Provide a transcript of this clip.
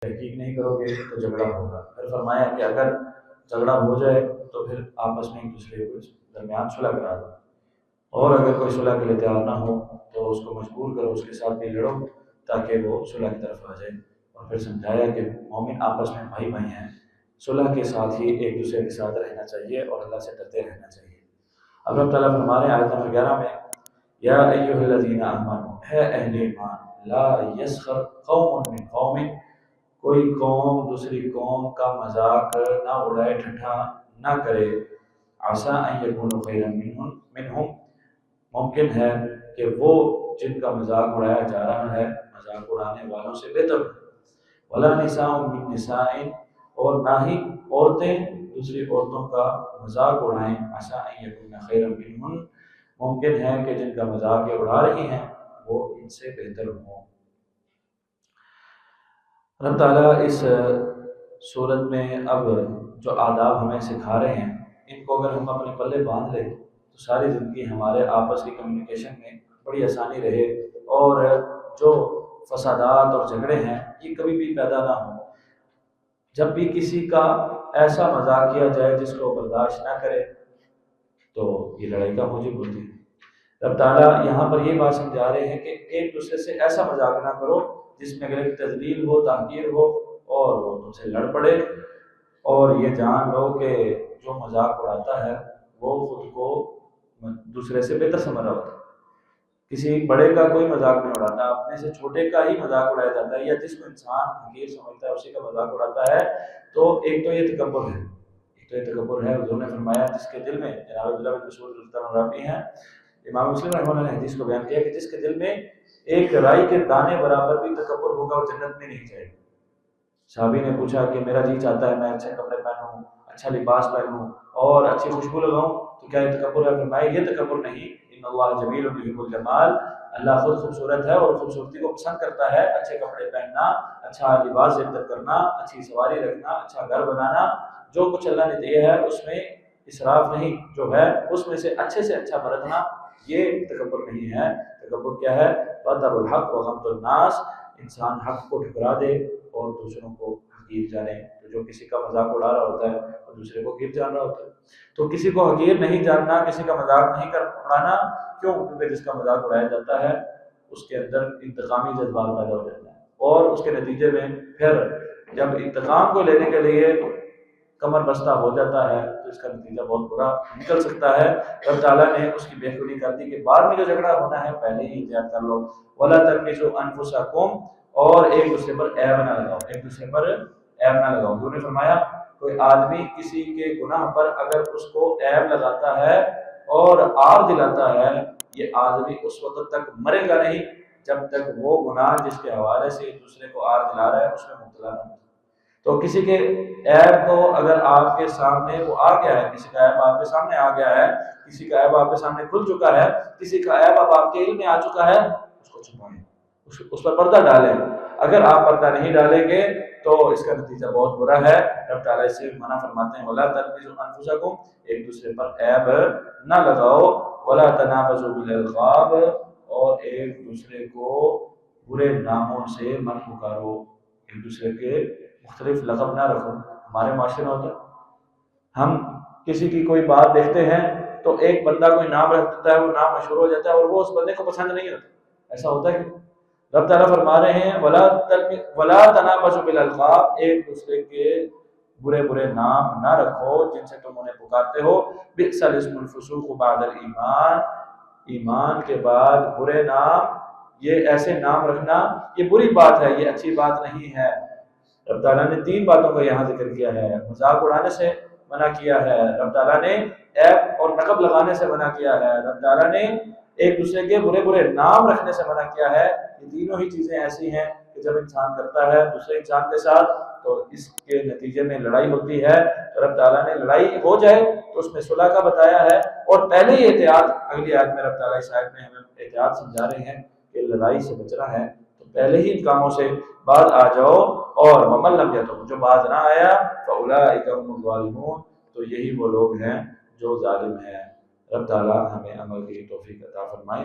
تحقیق نہیں کرو گے تو جھگڑا ہوگا۔ پھر فرمایا کہ اگر جھگڑا ہو جائے تو پھر آپس میں ایک دوسرے کو درمیان صلح کرا دو، اور اگر کوئی صلح کے لیے تیار نہ ہو تو اس کو مجبور کرو، اس کے ساتھ بھی لڑو تاکہ وہ صلح کی طرف آ جائے۔ اور پھر سمجھایا کہ مومن آپس میں بھائی بھائی ہیں، صلح کے ساتھ ہی ایک دوسرے کے ساتھ رہنا چاہیے اور اللہ سے ڈرتے رہنا چاہیے۔ اب رب تعالیٰ فرما رہے ہیں آیت نمبر 11 میں، یا ایھا الذین آمنوا، اے اہل ایمان، لا یسخر قوم من قوم، کوئی قوم دوسری قوم کا مذاق نہ اڑائے، ٹھٹھا نہ کرے، عسیٰ ان یکونوا خیرا منہم، ممکن ہے کہ وہ جن کا مذاق اڑایا جا رہا ہے مذاق اڑانے والوں سے بہتر ہو۔ ولا نساء من نساء، اور نہ ہی عورتیں دوسری عورتوں کا مذاق اڑائیں، عسیٰ ان یکون خیرا منہن، ممکن ہے کہ جن کا مذاق یہ اڑا رہی ہیں وہ ان سے بہتر ہوں۔ اللہ تعالیٰ اس صورت میں اب جو آداب ہمیں سکھا رہے ہیں، ان کو اگر ہم اپنے پلے باندھ لیں تو ساری زندگی ہمارے آپس کی کمیونیکیشن میں بڑی آسانی رہے، اور جو فسادات اور جھگڑے ہیں یہ کبھی بھی پیدا نہ ہوں۔ جب بھی کسی کا ایسا مذاق کیا جائے جس کو برداشت نہ کرے تو یہ لڑائی کا موجب ہوتی ہے۔ رب تعالیٰ یہاں پر یہ بات سمجھا رہے ہیں کہ ایک دوسرے سے ایسا مذاق نہ کرو جس میں اگلے کی تذلیل ہو، تحقیر ہو، اور وہ تم سے لڑ پڑے، اور یہ جان لو کہ جو مذاق اڑاتا ہے وہ خود کو دوسرے سے بہتر سمجھ رہا ہوتا ہے۔ کسی بڑے کا کوئی مذاق نہیں اڑاتا، اپنے سے چھوٹے کا ہی مذاق اڑایا جاتا ہے، یا جس کو انسان حقیر سمجھتا ہے اسی کا مذاق اڑاتا ہے۔ تو ایک تو یہ تکبر ہے، حضور نے فرمایا جس کے دل میں، جناب عبداللہ بن مسعود رضی اللہ عنہ راوی ہیں، امام مسلم رحمہ اللہ نے حدیث کو بیان کیا کہ جس کے دل میں ایک رائی کے دانے برابر بھی تکبر ہوگا وہ جنت میں نہیں جائے گا۔ صحابی نے پوچھا کہ میرا جی چاہتا ہے میں اچھے کپڑے پہنوں، اچھا لباس پہنوں اور اچھی خوشبو لگاؤں، تو کیا یہ تکبر ہے؟ فرمایا یہ تکبر نہیں، ان اللہ جمیل یحب الجمال، اللہ خود خوبصورت ہے اور خوبصورتی کو پسند کرتا ہے۔ اچھے کپڑے پہننا، اچھا لباس زیب کرنا، اچھی سواری رکھنا، اچھا گھر بنانا، جو کچھ اللہ نے دیا ہے اس میں اسراف نہیں، جو ہے اس میں سے اچھا برتنا، یہ تکبر نہیں ہے۔ تکبر کیا ہے؟ بطر الحق وغمط الناس، انسان حق کو ٹھکرا دے اور دوسروں کو حقیر جانے۔ تو جو کسی کا مذاق اڑا رہا ہوتا ہے اور دوسرے کو حقیر جان رہا ہوتا ہے، تو کسی کو حقیر نہیں جاننا، کسی کا مذاق نہیں اڑانا۔ کیوں؟ کیونکہ جس کا مذاق اڑایا جاتا ہے اس کے اندر انتقامی جذبات پیدا ہو جاتے ہیں، اور اس کے نتیجے میں پھر جب انتقام کو لینے کے لیے کمر بستہ ہو جاتا ہے تو اس کا نتیجہ بہت برا نکل سکتا ہے۔ رب تعالیٰ نے اس کی بےخودی کر دی کہ بعد میں جو جھگڑا ہونا ہے پہلے ہی احتیاط کر لو۔ وَلَا تَلْمِزُوا أَنفُسَكُمْ، اور ایک دوسرے پر عیب نہ لگاؤ، حضور نے فرمایا کوئی آدمی کسی کے گناہ پر اگر اس کو عیب لگاتا ہے اور عار دلاتا ہے، یہ آدمی اس وقت تک مرے گا نہیں جب تک وہ گناہ جس کے حوالے سے ایک دوسرے کو عار دلا رہا ہے اس میں مبتلا نہ ہو۔ تو کسی کے عیب کو اگر آپ کے سامنے وہ آ گیا ہے، کسی کا عیب آپ کے سامنے آ گیا ہے، کسی کا عیب آپ کے سامنے کھل چکا ہے، کسی کا عیب اب آپ کے علم میں آ چکا ہے، اس کو چھپائیں، اس پر پردہ ڈالیں۔ اگر آپ پردہ نہیں ڈالیں گے تو اس کا نتیجہ بہت برا ہے۔ رب تعالیٰ اس سے منع فرماتے ہیں وَلَا تَلْمِزُوا أَنفُسَكُمْ، ایک دوسرے پر عیب نہ لگاؤ، وَلَا تَنَابَزُوا بِالْأَلْقَابِ، اور ایک دوسرے کو برے ناموں سے مت پکارو، ایک دوسرے کے مختلف لقب نہ رکھو۔ ہمارے معاشرے میں ہوتا ہے ہم کسی کی کوئی بات دیکھتے ہیں تو ایک بندہ کوئی نام رکھ دیتا ہے، وہ نام مشہور ہو جاتا ہے اور وہ اس بندے کو پسند نہیں ہوتا، ایسا ہوتا ہے کہ رب تعالیٰ فرما رہے ہیں وَلَا تَنَابَزُوا بِالْأَلْقَابِ، ایک دوسرے کے برے نام نہ رکھو جن سے تم انہیں پکارتے ہو۔ بِئْسَ الِاسْمُ الْفُسُوقُ بَعْدَ الْإِيمَانِ، ایمان کے بعد برے نام، یہ ایسے نام رکھنا یہ بری بات ہے، یہ اچھی بات نہیں ہے۔ رب تعالیٰ نے 3 باتوں کا یہاں ذکر کیا ہے، مذاق اڑانے سے منع کیا ہے، رب تعالیٰ نے عیب اور نقب لگانے سے منع کیا ہے، رب تعالیٰ نے ایک دوسرے کے برے نام رکھنے سے منع کیا ہے۔ یہ تینوں ہی چیزیں ایسی ہیں کہ جب انسان کرتا ہے دوسرے انسان کے ساتھ تو اس کے نتیجے میں لڑائی ہوتی ہے۔ رب تعالیٰ نے لڑائی ہو جائے تو اس میں صلح کا بتایا ہے، اور پہلے ہی احتیاط، اگلی آیت میں رب تعالیٰ اس آیت میں ہمیں احتیاط سمجھا رہے ہیں کہ لڑائی سے بچنا ہے تو پہلے ہی ان کاموں سے باز آ جاؤ، اور وَمَن لَّمْ يَتُب، جو باز نہ آیا فَأُولَٰئِکَ هُمُ الظَّالِمُونَ، تو یہی وہ لوگ ہیں جو ظالم ہیں۔ رب تعالیٰ ہمیں عمل کی توفیق عطا فرمائے۔